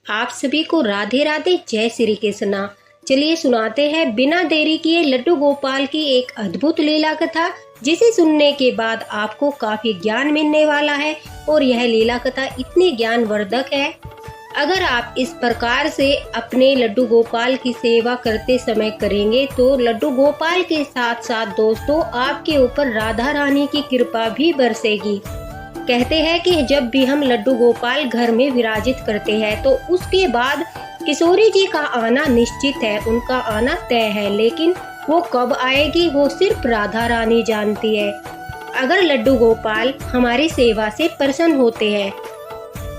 आप सभी को राधे राधे, जय श्री कृष्णा। चलिए सुनाते हैं बिना देरी किए लड्डू गोपाल की एक अद्भुत लीला कथा, जिसे सुनने के बाद आपको काफी ज्ञान मिलने वाला है। और यह लीला कथा इतनी ज्ञानवर्धक है, अगर आप इस प्रकार से अपने लड्डू गोपाल की सेवा करते समय करेंगे तो लड्डू गोपाल के साथ साथ दोस्तों आपके ऊपर राधा रानी की कृपा भी बरसेगी। कहते हैं कि जब भी हम लड्डू गोपाल घर में विराजित करते हैं तो उसके बाद किशोरी जी का आना निश्चित है, उनका आना तय है, लेकिन वो कब आएगी वो सिर्फ राधा रानी जानती है। अगर लड्डू गोपाल हमारी सेवा से प्रसन्न होते हैं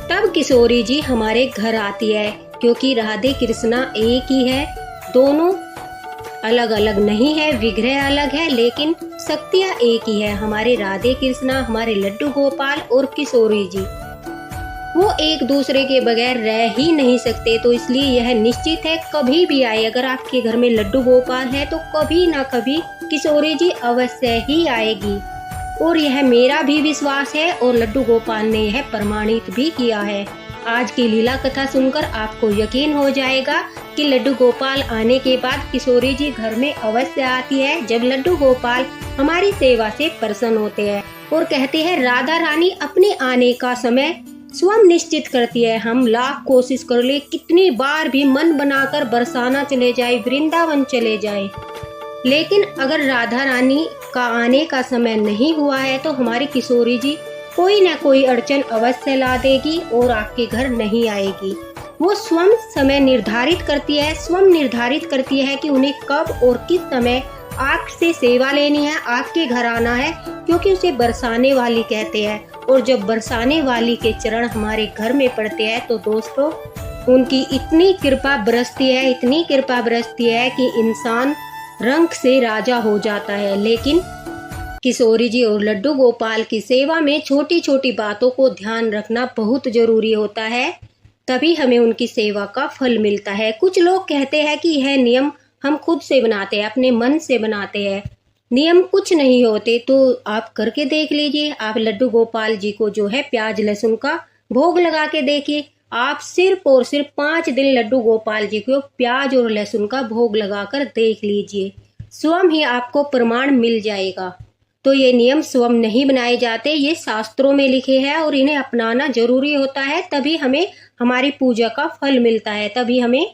तब किशोरी जी हमारे घर आती है, क्योंकि राधे कृष्णा एक ही है, दोनों अलग अलग नहीं है, विग्रह अलग है लेकिन शक्तियाँ एक ही है। हमारे राधे कृष्णा, हमारे लड्डू गोपाल और किशोरी जी वो एक दूसरे के बगैर रह ही नहीं सकते। तो इसलिए यह निश्चित है कभी भी आए, अगर आपके घर में लड्डू गोपाल है तो कभी ना कभी किशोरी जी अवश्य ही आएगी। और यह मेरा भी विश्वास है और लड्डू गोपाल ने यह प्रमाणित भी किया है। आज की लीला कथा सुनकर आपको यकीन हो जाएगा कि लड्डू गोपाल आने के बाद किशोरी जी घर में अवश्य आती है, जब लड्डू गोपाल हमारी सेवा से प्रसन्न होते हैं। और कहते हैं राधा रानी अपने आने का समय स्वयं निश्चित करती है। हम लाख कोशिश कर ले, कितनी बार भी मन बनाकर बरसाना चले जाए, वृंदावन चले जाए, लेकिन अगर राधा रानी का आने का समय नहीं हुआ है तो हमारी किशोरी जी कोई न कोई अड़चन अवश्य ला देगी और आपके घर नहीं आएगी। वो स्वयं समय निर्धारित करती है, स्वयं निर्धारित करती है कि उन्हें कब और किस समय आपसे सेवा लेनी है, आपके घर आना है, क्योंकि उसे बरसाने वाली कहते हैं। और जब बरसाने वाली के चरण हमारे घर में पड़ते हैं तो दोस्तों उनकी इतनी कृपा बरसती है, इतनी कृपा बरसती है कि इंसान रंग से राजा हो जाता है। लेकिन किशोरी जी और लड्डू गोपाल की सेवा में छोटी छोटी बातों को ध्यान रखना बहुत जरूरी होता है, तभी हमें उनकी सेवा का फल मिलता है। कुछ लोग कहते हैं कि यह नियम हम खुद से बनाते हैं, अपने मन से बनाते हैं, नियम कुछ नहीं होते। तो आप करके देख लीजिए, आप लड्डू गोपाल जी को जो है प्याज लहसुन का भोग लगा के देखिए। आप सिर्फ और सिर्फ 5 दिन लड्डू गोपाल जी को प्याज और लहसुन का भोग लगाकर देख लीजिए, स्वयं ही आपको प्रमाण मिल जाएगा। तो ये नियम स्वयं नहीं बनाए जाते, ये शास्त्रों में लिखे हैं और इन्हें अपनाना जरूरी होता है, तभी हमें हमारी पूजा का फल मिलता है, तभी हमें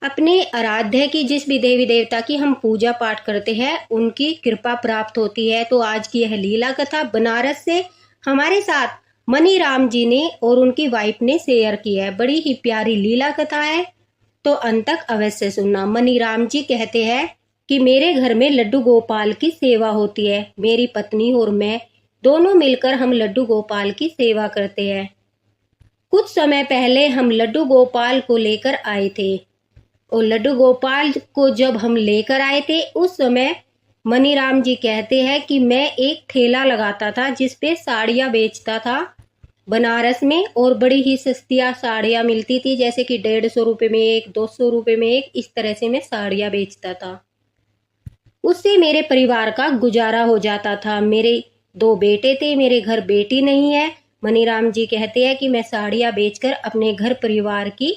अपने आराध्य की, जिस भी देवी देवता की हम पूजा पाठ करते हैं, उनकी कृपा प्राप्त होती है। तो आज की यह लीला कथा बनारस से हमारे साथ मनी राम जी ने और उनकी वाइफ ने शेयर की है। बड़ी ही प्यारी लीला कथा है, तो अंत तक अवश्य सुनना। मनी राम जी कहते हैं कि मेरे घर में लड्डू गोपाल की सेवा होती है, मेरी पत्नी और मैं दोनों मिलकर हम लड्डू गोपाल की सेवा करते हैं। कुछ समय पहले हम लड्डू गोपाल को लेकर आए थे, और लड्डू गोपाल को जब हम लेकर आए थे उस समय मनी राम जी कहते हैं कि मैं एक ठेला लगाता था जिसपे साड़ियाँ बेचता था बनारस में, और बड़ी ही सस्तियाँ साड़ियाँ मिलती थी, जैसे कि 150 रुपये में एक, 200 रुपये में एक, इस तरह से मैं साड़ियाँ बेचता था। उससे मेरे परिवार का गुजारा हो जाता था। मेरे 2 बेटे थे, मेरे घर बेटी नहीं है। मनी राम जी कहते हैं कि मैं साड़ियाँ बेचकर अपने घर परिवार की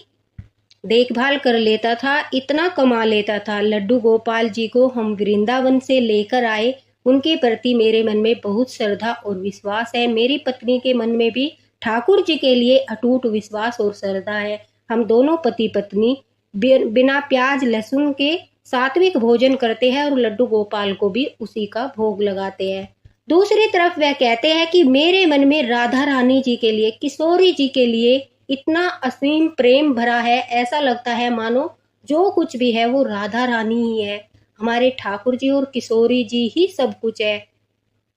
देखभाल कर लेता था, इतना कमा लेता था। लड्डू गोपाल जी को हम वृंदावन से लेकर आए, उनके प्रति मेरे मन में बहुत श्रद्धा और विश्वास है। मेरी पत्नी के मन में भी ठाकुर जी के लिए अटूट विश्वास और श्रद्धा है। हम दोनों पति पत्नी बिना प्याज लहसुन के सात्विक भोजन करते हैं और लड्डू गोपाल को भी उसी का भोग लगाते हैं। दूसरी तरफ वह कहते हैं कि मेरे मन में राधा रानी जी के लिए, किशोरी जी के लिए इतना असीम प्रेम भरा है, ऐसा लगता है मानो जो कुछ भी है वो राधा रानी ही है। हमारे ठाकुर जी और किशोरी जी ही सब कुछ है,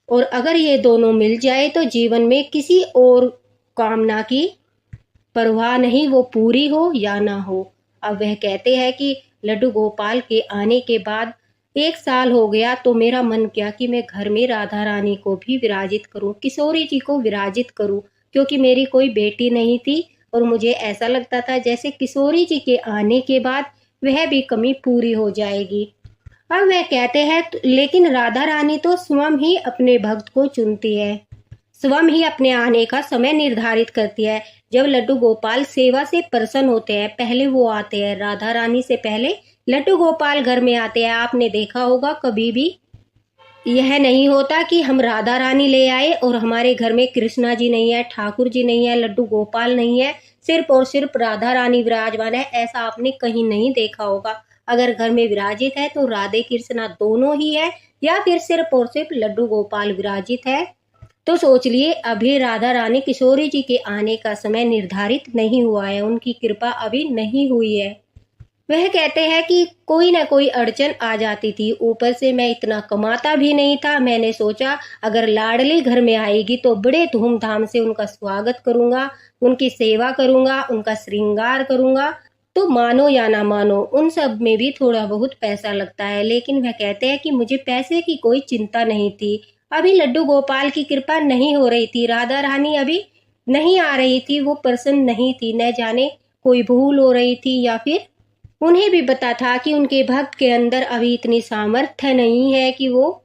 और अगर ये दोनों मिल जाए तो जीवन में किसी और कामना की परवाह नहीं, वो पूरी हो या ना हो। अब वह कहते हैं कि लड्डू गोपाल के आने के बाद 1 साल हो गया तो मेरा मन किया कि मैं घर में राधा रानी को भी विराजित करूं, किशोरी जी को विराजित करूं, क्योंकि मेरी कोई बेटी नहीं थी और मुझे ऐसा लगता था जैसे किशोरी जी के आने के बाद वह भी कमी पूरी हो जाएगी। अब वह कहते हैं लेकिन राधा रानी तो स्वयं ही अपने भक्त को चुनती है, स्वयं ही अपने आने का समय निर्धारित करती है। जब लड्डू गोपाल सेवा से प्रसन्न होते हैं, पहले वो आते हैं, राधा रानी से पहले लड्डू गोपाल घर में आते हैं। आपने देखा होगा कभी भी यह नहीं होता कि हम राधा रानी ले आए और हमारे घर में कृष्णा जी नहीं है, ठाकुर जी नहीं है, लड्डू गोपाल नहीं है, सिर्फ और सिर्फ राधा रानी विराजमान है। ऐसा आपने कहीं नहीं देखा होगा। अगर घर में विराजित है तो राधे कृष्णा दोनों ही है, या फिर सिर्फ और सिर्फ लड्डू गोपाल विराजित है। तो सोच लिए अभी राधा रानी किशोरी जी के आने का समय निर्धारित नहीं हुआ है, उनकी कृपा अभी नहीं हुई है। वह कहते हैं कि कोई ना कोई अड़चन आ जाती थी, ऊपर से मैं इतना कमाता भी नहीं था। मैंने सोचा अगर लाडली घर में आएगी तो बड़े धूमधाम से उनका स्वागत करूंगा, उनकी सेवा करूंगा, उनका श्रृंगार करूंगा। तो मानो या ना मानो, उन सब में भी थोड़ा बहुत पैसा लगता है, लेकिन वह कहते हैं कि मुझे पैसे की कोई चिंता नहीं थी। अभी लड्डू गोपाल की कृपा नहीं हो रही थी, राधा रानी अभी नहीं आ रही थी, वो प्रसन्न नहीं थी। न जाने कोई भूल हो रही थी, या फिर उन्हें भी पता था कि उनके भक्त के अंदर अभी इतनी सामर्थ्य नहीं है कि वो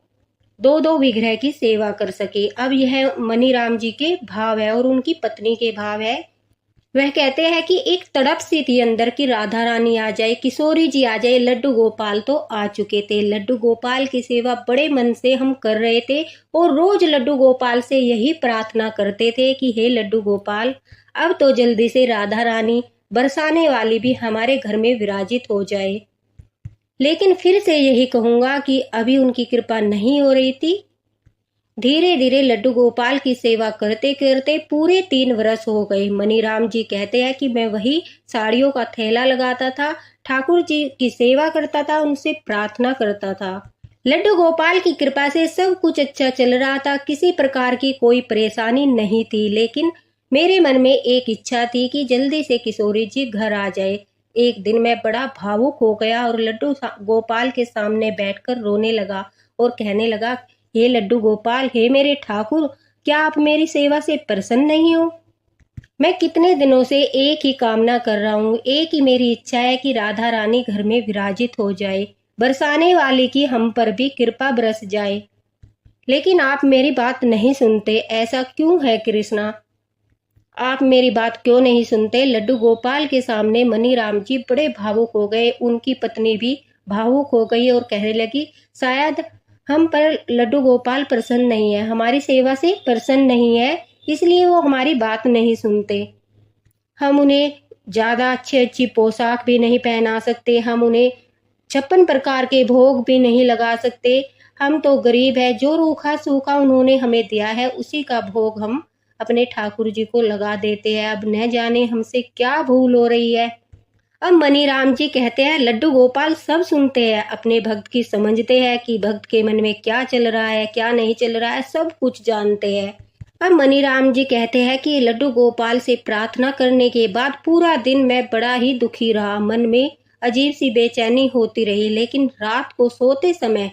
दो दो विग्रह की सेवा कर सके। अब यह मनीराम जी के भाव है और उनकी पत्नी के भाव है। वह कहते हैं कि एक तड़प सी थी अंदर की राधा रानी आ जाए, किशोरी जी आ जाए। लड्डू गोपाल तो आ चुके थे, लड्डू गोपाल की सेवा बड़े मन से हम कर रहे थे और रोज लड्डू गोपाल से यही प्रार्थना करते थे कि हे लड्डू गोपाल, अब तो जल्दी से राधा रानी बरसाने वाली भी हमारे घर में विराजित हो जाए। लेकिन फिर से यही कहूंगा कि अभी उनकी कृपा नहीं हो रही थी। धीरे धीरे लड्डू गोपाल की सेवा करते करते पूरे 3 वर्ष हो गए। मनीराम जी कहते हैं कि मैं वही साड़ियों का थैला लगाता था, ठाकुर जी की सेवा करता था, उनसे प्रार्थना करता था। लड्डू गोपाल की कृपा से सब कुछ अच्छा चल रहा था, किसी प्रकार की कोई परेशानी नहीं थी। लेकिन मेरे मन में एक इच्छा थी कि जल्दी से किशोरी जी घर आ जाए। एक दिन मैं बड़ा भावुक हो गया और लड्डू गोपाल के सामने बैठकर रोने लगा और कहने लगा, हे लड्डू गोपाल, हे मेरे ठाकुर, क्या आप मेरी सेवा से प्रसन्न नहीं हो? मैं कितने दिनों से एक ही कामना कर रहा हूँ, एक ही मेरी इच्छा है कि राधा रानी घर में विराजित हो जाए, बरसाने वाले की हम पर भी कृपा बरस जाए। लेकिन आप मेरी बात नहीं सुनते, ऐसा क्यों है कृष्णा? आप मेरी बात क्यों नहीं सुनते? लड्डू गोपाल के सामने मनीराम जी बड़े भावुक हो गए, उनकी पत्नी भी भावुक हो गई और कहने लगी, शायद हम पर लड्डू गोपाल प्रसन्न नहीं है, हमारी सेवा से प्रसन्न नहीं है, इसलिए वो हमारी बात नहीं सुनते। हम उन्हें ज्यादा अच्छी पोशाक भी नहीं पहना सकते, हम उन्हें 56 प्रकार के भोग भी नहीं लगा सकते। हम तो गरीब है, जो रूखा सूखा उन्होंने हमें दिया है उसी का भोग हम अपने ठाकुर जी को लगा देते हैं। अब न जाने हमसे क्या भूल हो रही है। अब मनीराम जी कहते हैं, लड्डू गोपाल सब सुनते हैं, अपने भक्त की समझते हैं कि भक्त के मन में क्या चल रहा है, क्या नहीं चल रहा है, सब कुछ जानते हैं। अब मनीराम जी कहते हैं कि लड्डू गोपाल से प्रार्थना करने के बाद पूरा दिन मैं बड़ा ही दुखी रहा, मन में अजीब सी बेचैनी होती रही। लेकिन रात को सोते समय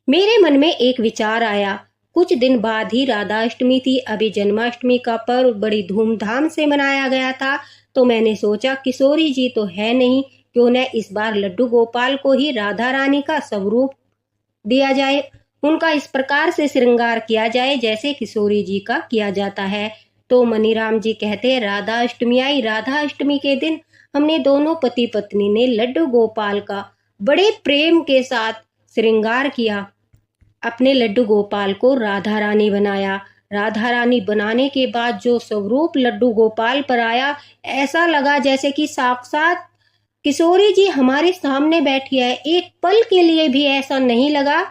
मेरे मन में एक विचार आया। कुछ दिन बाद ही राधाष्टमी थी, अभी जन्माष्टमी का पर्व बड़ी धूमधाम से मनाया गया था। तो मैंने सोचा किशोरी जी तो है नहीं, क्यों न इस बार लड्डू गोपाल को ही राधा रानी का स्वरूप दिया जाए, उनका इस प्रकार से श्रृंगार किया जाए जैसे किशोरी जी का किया जाता है। तो मनीराम जी कहते हैं, राधा अष्टमी आई। राधा अष्टमी के दिन हमने दोनों पति पत्नी ने लड्डू गोपाल का बड़े प्रेम के साथ श्रृंगार किया, अपने लड्डू गोपाल को राधा रानी बनाया। राधा रानी बनाने के बाद जो स्वरूप लड्डू गोपाल पर आया, ऐसा लगा जैसे कि साक्षात किशोरी जी हमारे सामने बैठी है। एक पल के लिए भी ऐसा नहीं लगा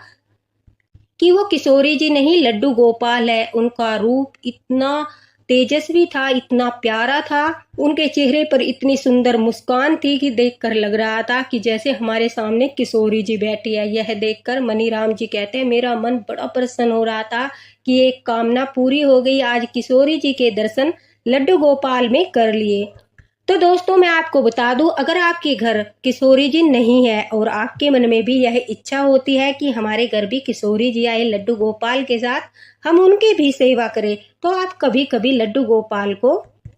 कि वो किशोरी जी नहीं, लड्डू गोपाल है। उनका रूप इतना तेजस्वी था, इतना प्यारा था, उनके चेहरे पर इतनी सुंदर मुस्कान थी कि देखकर लग रहा था कि जैसे हमारे सामने किशोरी जी बैठी है। यह देखकर मनीराम जी कहते हैं, मेरा मन बड़ा प्रसन्न हो रहा था कि एक कामना पूरी हो गई, आज किशोरी जी के दर्शन लड्डू गोपाल में कर लिए। तो दोस्तों, मैं आपको बता दूं, अगर आपके घर किशोरी जी नहीं है और आपके मन में भी यह इच्छा होती है कि हमारे घर भी किशोरी जी आए लड्डू गोपाल के साथ, हम उनकी भी सेवा करें, तो आप कभी कभी लड्डू गोपाल को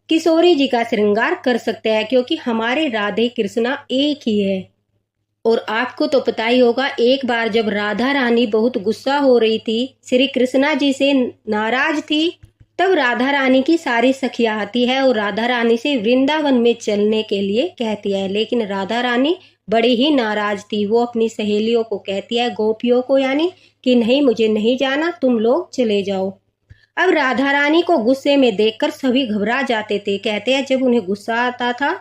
किशोरी जी का श्रृंगार कर सकते हैं, क्योंकि हमारे राधे कृष्णा एक ही है। और आपको तो पता ही होगा, एक बार जब राधा रानी बहुत गुस्सा हो रही थी, श्री कृष्णा जी से नाराज थी, तब राधा रानी की सारी सखियां आती है और राधा रानी से वृंदावन में चलने के लिए कहती है, लेकिन राधा रानी बड़ी ही नाराज थी। वो अपनी सहेलियों को कहती है, गोपियों को यानी, कि नहीं, मुझे नहीं जाना, तुम लोग चले जाओ। अब राधा रानी को गुस्से में देखकर सभी घबरा जाते थे। कहते हैं जब उन्हें गुस्सा आता था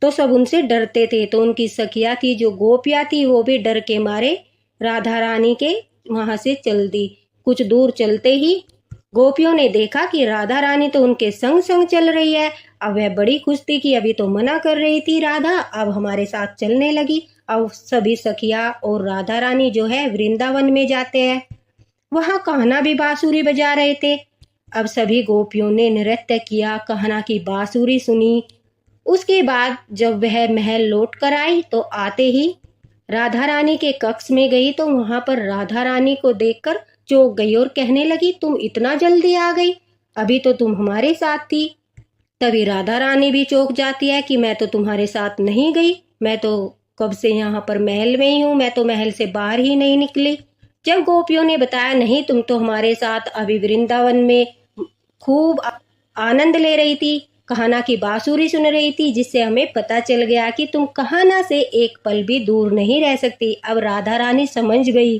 तो सब उनसे डरते थे। तो उनकी सखियां थी, जो गोपियां थी, वो भी डर के मारे राधा रानी के वहां से चल दी। कुछ दूर चलते ही गोपियों ने देखा कि राधा रानी तो उनके संग संग चल रही है। अब वह बड़ी खुश थी कि अभी तो मना कर रही थी राधा, अब हमारे साथ चलने लगी। अब सभी सखियां और राधा रानी जो है वृंदावन में जाते हैं। वहां कान्हा भी बांसुरी बजा रहे थे। अब सभी गोपियों ने नृत्य किया, कान्हा की बांसुरी सुनी। उसके बाद जब वह महल लौट कर आई तो आते ही राधा रानी के कक्ष में गई तो वहां पर राधा रानी को देखकर चौंक गई और कहने लगी, तुम इतना जल्दी आ गई, अभी तो तुम हमारे साथ थी। तभी राधा रानी भी चौंक जाती है कि मैं तो तुम्हारे साथ नहीं गई, मैं तो कब से यहाँ पर महल में ही हूँ, मैं तो महल से बाहर ही नहीं निकली। जब गोपियों ने बताया, नहीं, तुम तो हमारे साथ अभी वृंदावन में खूब आनंद ले रही थी, कान्हा की बांसुरी सुन रही थी, जिससे हमें पता चल गया कि तुम कान्हा से एक पल भी दूर नहीं रह सकती। अब राधा रानी समझ गई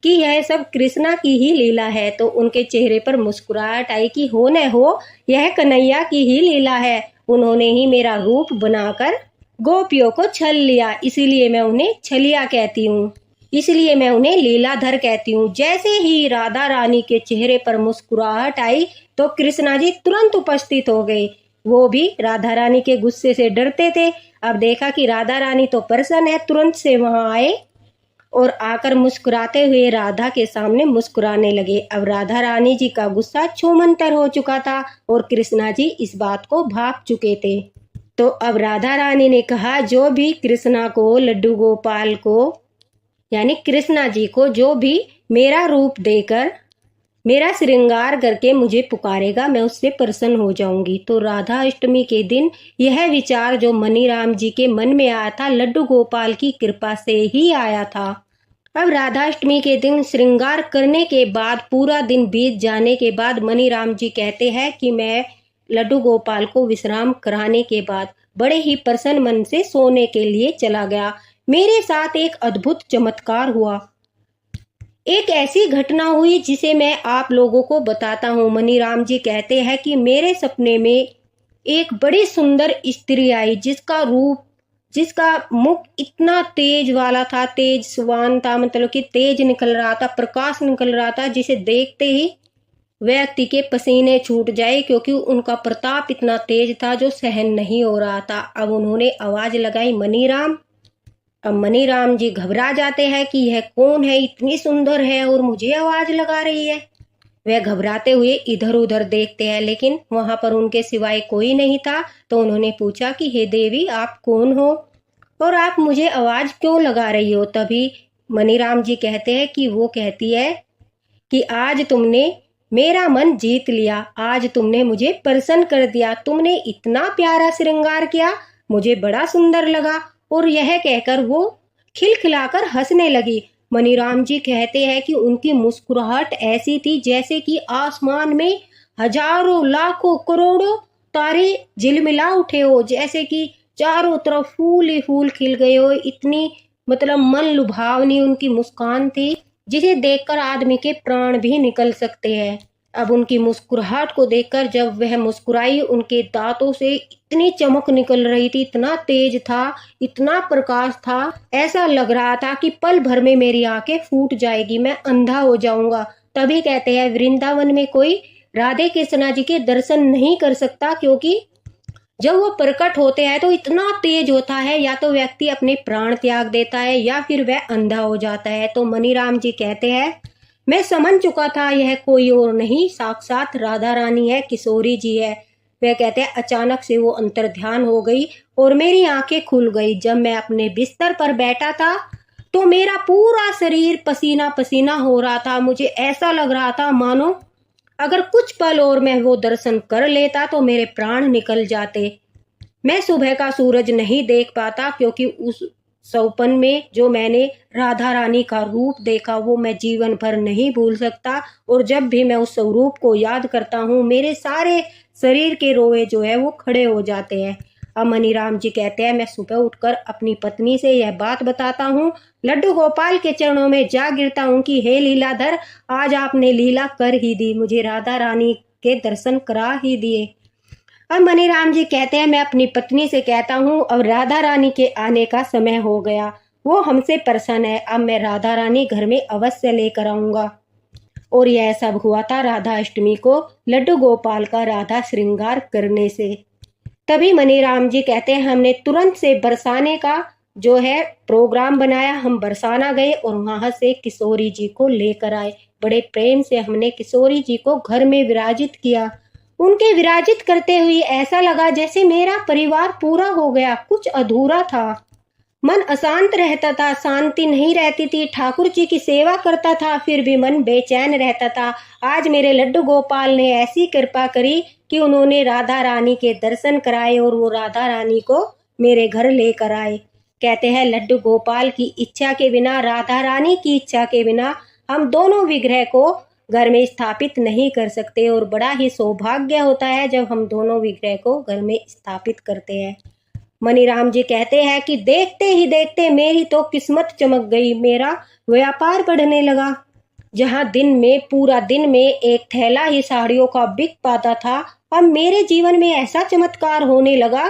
कि यह सब कृष्णा की ही लीला है, तो उनके चेहरे पर मुस्कुराहट आई कि हो न हो, यह कन्हैया की ही लीला है। उन्होंने ही मेरा रूप बनाकर गोपियों को छल लिया, इसीलिए मैं उन्हें छलिया कहती हूँ, इसलिए मैं उन्हें लीलाधर कहती हूँ। जैसे ही राधा रानी के चेहरे पर मुस्कुराहट आई तो कृष्णा जी तुरंत उपस्थित हो गए। वो भी राधा रानी के गुस्से से डरते थे। अब देखा कि राधा रानी तो प्रसन्न है, तुरंत से वहां आए और आकर मुस्कुराते हुए राधा के सामने मुस्कुराने लगे। अब राधा रानी जी का गुस्सा छूमंतर हो चुका था और कृष्णा जी इस बात को भाप चुके थे। तो अब राधा रानी ने कहा, जो भी कृष्णा को, लड्डू गोपाल को यानी कृष्णा जी को, जो भी मेरा रूप देकर, मेरा श्रृंगार करके मुझे पुकारेगा, मैं उससे प्रसन्न हो जाऊंगी। तो राधा अष्टमी के दिन यह विचार जो मनीराम जी के मन में आया था, लड्डू गोपाल की कृपा से ही आया था। अब राधा अष्टमी के दिन श्रृंगार करने के बाद, पूरा दिन बीत जाने के बाद, मनीराम जी कहते हैं कि मैं लड्डू गोपाल को विश्राम कराने के बाद बड़े ही प्रसन्न मन से सोने के लिए चला गया। मेरे साथ एक अद्भुत चमत्कार हुआ, एक ऐसी घटना हुई जिसे मैं आप लोगों को बताता हूँ। मनीराम जी कहते हैं कि मेरे सपने में एक बड़ी सुंदर स्त्री आई, जिसका मुख इतना तेज वाला था, तेज सुवान था, मतलब कि तेज निकल रहा था, प्रकाश निकल रहा था, जिसे देखते ही व्यक्ति के पसीने छूट जाए, क्योंकि उनका प्रताप इतना तेज था जो सहन नहीं हो रहा था। अब उन्होंने आवाज लगाई, मनीराम। अब मनीराम जी घबरा जाते हैं कि यह कौन है, इतनी सुंदर है और मुझे आवाज लगा रही है। वह घबराते हुए इधर उधर देखते हैं, लेकिन वहां पर उनके सिवाय कोई नहीं था। तो उन्होंने पूछा कि हे देवी, आप कौन हो और आप मुझे आवाज क्यों लगा रही हो? तभी मनीराम जी कहते हैं कि वो कहती है कि आज तुमने मेरा मन जीत लिया, आज तुमने मुझे प्रसन्न कर दिया, तुमने इतना प्यारा श्रृंगार किया, मुझे बड़ा सुंदर लगा। और यह कहकर वो खिलखिलाकर हंसने लगी। मनीराम जी कहते हैं कि उनकी मुस्कुराहट ऐसी थी जैसे कि आसमान में हजारों लाखों करोड़ों तारे झिलमिला उठे हो, जैसे कि चारों तरफ फूल ही फूल खिल गए हो। इतनी मतलब मन लुभावनी उनकी मुस्कान थी, जिसे देखकर आदमी के प्राण भी निकल सकते हैं। अब उनकी मुस्कुराहट को देखकर, जब वह मुस्कुराई, उनके दांतों से इतनी चमक निकल रही थी, इतना तेज था, इतना प्रकाश था, ऐसा लग रहा था कि पल भर में मेरी आंखें फूट जाएगी, मैं अंधा हो जाऊंगा। तभी कहते हैं वृंदावन में कोई राधे कृष्णा जी के दर्शन नहीं कर सकता, क्योंकि जब वो प्रकट होते हैं तो इतना तेज होता है, या तो व्यक्ति अपने प्राण त्याग देता है या फिर वह अंधा हो जाता है। तो मनीराम जी कहते हैं, मैं समझ चुका था यह कोई और नहीं, साक्षात राधा रानी है, किशोरी जी है। वह कहते हैं अचानक से वो अंतर्ध्यान हो गई और मेरी आंखें खुल गई। जब मैं अपने बिस्तर पर बैठा था तो मेरा पूरा शरीर पसीना पसीना हो रहा था। मुझे ऐसा लग रहा था मानो अगर कुछ पल और मैं वो दर्शन कर लेता तो मेरे प्राण निकल जाते। मैं सुबह का सूरज नहीं देख पाता, क्योंकि उस सौपन में जो मैंने राधा रानी का रूप देखा वो मैं जीवन भर नहीं भूल सकता। और जब भी मैं उस स्वरूप को याद करता हूँ मेरे सारे शरीर के रोए जो है वो खड़े हो जाते हैं। अब मनीराम जी कहते हैं, मैं सुबह उठकर अपनी पत्नी से यह बात बताता हूँ, लड्डू गोपाल के चरणों में जा गिरता हूँ कि हे लीलाधर, आज आपने लीला कर ही दी, मुझे राधा रानी के दर्शन करा ही दिए। अब मनीराम जी कहते हैं, मैं अपनी पत्नी से कहता हूँ अब राधा रानी के आने का समय हो गया, वो हमसे प्रसन्न है, अब मैं राधा रानी घर में अवश्य लेकर आऊंगा। और यह सब हुआ था राधा अष्टमी को लड्डू गोपाल का राधा श्रृंगार करने से। तभी मनीराम जी कहते हैं, हमने तुरंत से बरसाने का जो है प्रोग्राम बनाया। हम बरसाना गए और वहां से किशोरी जी को लेकर आए। बड़े प्रेम से हमने किशोरी जी को घर में विराजित किया। उनके विराजित करते हुए ऐसा लगा जैसे मेरा परिवार पूरा हो गया, कुछ अधूरा था। मन अशांत रहता था, शांति नहीं रहती थी। ठाकुर जी की सेवा करता था फिर भी मन बेचैन रहता था। आज मेरे लड्डू गोपाल ने ऐसी कृपा करी कि उन्होंने राधा रानी के दर्शन कराए और वो राधा रानी को मेरे घर लेकर आए। कहते हैं, लड्डू गोपाल की इच्छा के बिना, राधा रानी की इच्छा के बिना हम दोनों विग्रह को घर में स्थापित नहीं कर सकते। और बड़ा ही सौभाग्य होता है जब हम दोनों विग्रह को घर में स्थापित करते हैं। मनीराम जी कहते हैं कि देखते ही देखते मेरी तो किस्मत चमक गई, मेरा व्यापार बढ़ने लगा। जहां दिन में पूरा दिन में एक थैला ही साड़ियों का बिक पाता था, अब मेरे जीवन में ऐसा चमत्कार होने लगा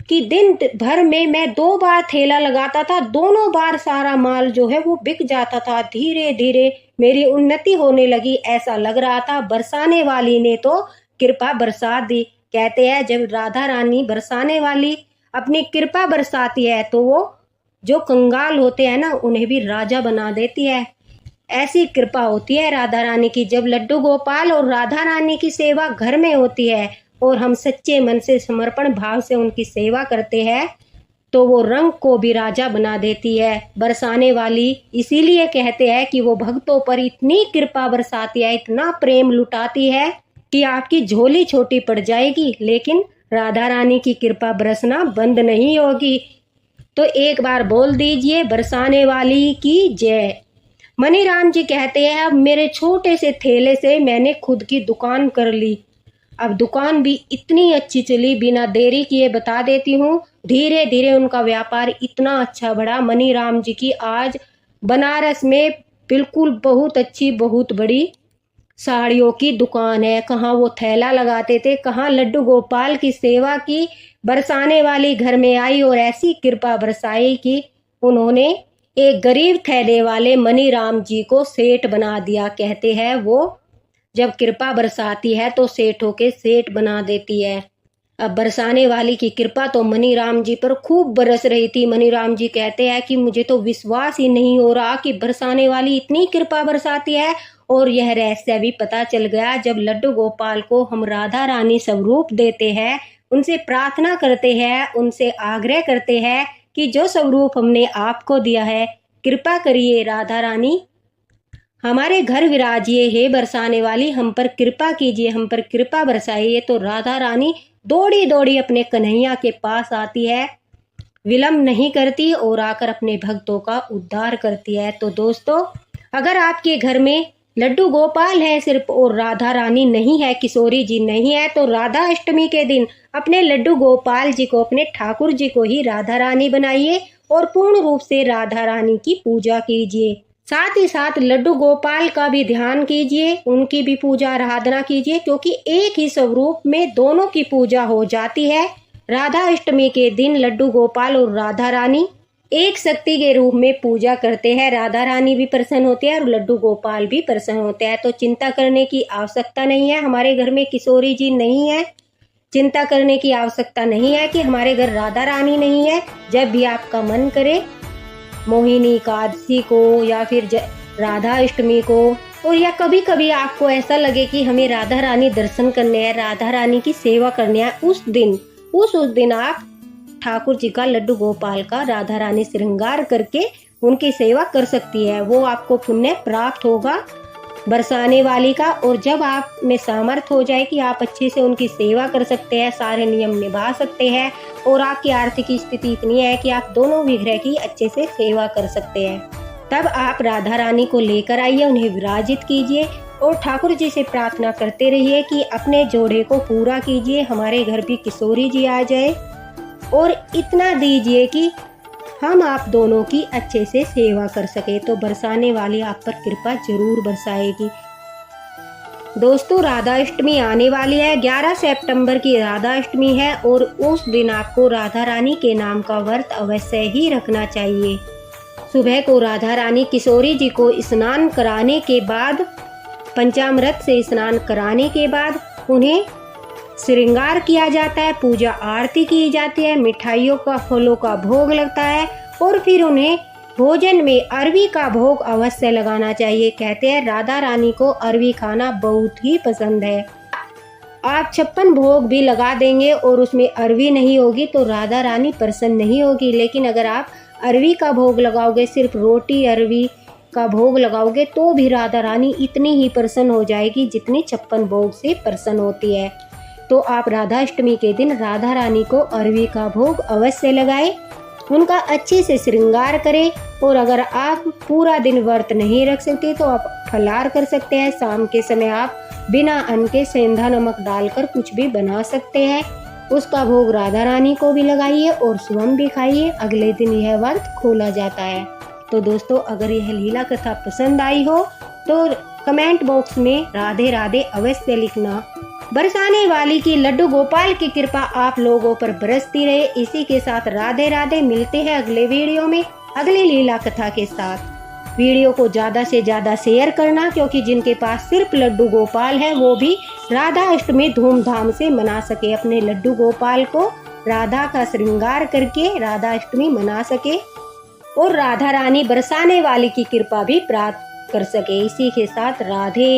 कि दिन भर में मैं 2 बार थैला लगाता था, दोनों बार सारा माल जो है वो बिक जाता था। धीरे धीरे मेरी उन्नति होने लगी, ऐसा लग रहा था बरसाने वाली ने तो कृपा बरसा दी। कहते हैं, जब राधा रानी बरसाने वाली अपनी कृपा बरसाती है तो वो जो कंगाल होते हैं ना उन्हें भी राजा बना देती है। ऐसी कृपा होती है राधा रानी की। जब लड्डू गोपाल और राधा रानी की सेवा घर में होती है और हम सच्चे मन से समर्पण भाव से उनकी सेवा करते हैं तो वो रंग को भी राजा बना देती है। बरसाने वाली इसीलिए कहते हैं कि वो भक्तों पर इतनी कृपा बरसाती है, इतना प्रेम लुटाती है कि आपकी झोली छोटी पड़ जाएगी, लेकिन राधा रानी की कृपा बरसना बंद नहीं होगी। तो एक बार बोल दीजिए, बरसाने वाली की जय। मनीराम जी कहते हैं, अब मेरे छोटे से थैले से मैंने खुद की दुकान कर ली। अब दुकान भी इतनी अच्छी चली, बिना देरी किए बता देती हूँ। धीरे धीरे उनका व्यापार इतना अच्छा बढ़ा। मनीराम जी की आज बनारस में बिल्कुल बहुत अच्छी बहुत बड़ी साड़ियों की दुकान है। कहाँ वो थैला लगाते थे, कहाँ लड्डू गोपाल की सेवा की। बरसाने वाली घर में आई और ऐसी कृपा बरसाई कि उन्होंने एक गरीब थैले वाले मनीराम जी को सेठ बना दिया। कहते हैं, वो जब कृपा बरसाती है तो सेठों के सेठ बना देती है। अब बरसाने वाली की कृपा तो मनीराम जी पर खूब बरस रही थी। मनीराम जी कहते हैं कि मुझे तो विश्वास ही नहीं हो रहा कि बरसाने वाली इतनी कृपा बरसाती है। और यह रहस्य भी पता चल गया जब लड्डू गोपाल को हम राधा रानी स्वरूप देते हैं, उनसे प्रार्थना करते हैं, उनसे आग्रह करते हैं कि जो स्वरूप हमने आपको दिया है, कृपा करिए राधा रानी, हमारे घर विराजिए, हे बरसाने वाली, हम पर कृपा कीजिए, हम पर कृपा बरसाइए। तो राधा रानी दौड़ी दौड़ी अपने कन्हैया के पास आती है, विलंब नहीं करती और आकर अपने भक्तों का उद्धार करती है। तो दोस्तों, अगर आपके घर में लड्डू गोपाल है सिर्फ और राधा रानी नहीं है, किशोरी जी नहीं है, तो राधा अष्टमी के दिन अपने लड्डू गोपाल जी को, अपने ठाकुर जी को ही राधा रानी बनाइए और पूर्ण रूप से राधा रानी की पूजा कीजिए। साथ ही साथ लड्डू गोपाल का भी ध्यान कीजिए, उनकी भी पूजा आराधना कीजिए, क्योंकि एक ही स्वरूप में दोनों की पूजा हो जाती है। राधा अष्टमी के दिन लड्डू गोपाल और राधा रानी एक शक्ति के रूप में पूजा करते हैं। राधा रानी भी प्रसन्न होते हैं और लड्डू गोपाल भी प्रसन्न होते हैं। तो चिंता करने की आवश्यकता नहीं है, हमारे घर में किशोरी जी नहीं है, चिंता करने की आवश्यकता नहीं है कि हमारे घर राधा रानी नहीं है। जब भी आपका मन करे, मोहिनी एकादशी को या फिर राधा अष्टमी को, और या कभी कभी आपको ऐसा लगे कि हमें राधा रानी दर्शन करने हैं, राधा रानी की सेवा करने है, उस दिन आप ठाकुर जी का, लड्डू गोपाल का राधा रानी श्रृंगार करके उनकी सेवा कर सकती है। वो आपको पुण्य प्राप्त होगा। बरसाने वाली का। और जब आप में सामर्थ्य हो जाए कि आप अच्छे से उनकी सेवा कर सकते हैं, सारे नियम निभा सकते हैं और आपकी आर्थिक स्थिति इतनी है कि आप दोनों भी ग्रह की अच्छे से सेवा कर सकते हैं, तब आप राधा रानी को लेकर आइए, उन्हें विराजित कीजिए और ठाकुर जी से प्रार्थना करते रहिए कि अपने जोड़े को पूरा कीजिए, हमारे घर भी किशोरी जी आ जाए और इतना दीजिए कि हम आप दोनों की अच्छे से सेवा कर सके। तो बरसाने वाली आप पर कृपा जरूर बरसाएगी। दोस्तों, राधा अष्टमी आने वाली है। 11 सितंबर की राधा अष्टमी है और उस दिन आपको राधा रानी के नाम का व्रत अवश्य ही रखना चाहिए। सुबह को राधा रानी किशोरी जी को स्नान कराने के बाद, पंचामृत से स्नान कराने के बाद उन्हें श्रृंगार किया जाता है, पूजा आरती की जाती है, मिठाइयों का फलों का भोग लगता है और फिर उन्हें भोजन में अरवी का भोग अवश्य लगाना चाहिए। कहते हैं राधा रानी को अरवी खाना बहुत ही पसंद है। आप 56 भोग भी लगा देंगे और उसमें अरवी नहीं होगी तो राधा रानी प्रसन्न नहीं होगी, लेकिन अगर आप अरवी का भोग लगाओगे, सिर्फ रोटी अरवी का भोग लगाओगे, तो भी राधा रानी इतनी ही प्रसन्न हो जाएगी जितनी 56 भोग से प्रसन्न होती है। तो आप राधा अष्टमी के दिन राधा रानी को अरवी का भोग अवश्य लगाएं, उनका अच्छे से श्रृंगार करें। और अगर आप पूरा दिन व्रत नहीं रख सकते तो आप फलाहार कर सकते हैं। शाम के समय आप बिना अन्न के सेंधा नमक डालकर कुछ भी बना सकते हैं, उसका भोग राधा रानी को भी लगाइए और स्वयं भी खाइए। अगले दिन यह व्रत खोला जाता है। तो दोस्तों, अगर यह लीला कथा पसंद आई हो तो कमेंट बॉक्स में राधे राधे अवश्य लिखना। बरसाने वाली की लड्डू गोपाल की कृपा आप लोगों पर बरसती रहे। इसी के साथ राधे राधे। मिलते हैं अगले वीडियो में अगली लीला कथा के साथ। वीडियो को ज़्यादा से ज़्यादा शेयर करना, क्योंकि जिनके पास सिर्फ लड्डू गोपाल है वो भी राधा अष्टमी धूमधाम से मना सके, अपने लड्डू गोपाल को राधा का श्रृंगार करके राधा अष्टमी मना सके और राधा रानी बरसाने वाली की कृपा भी प्राप्त कर सके। इसी के साथ राधे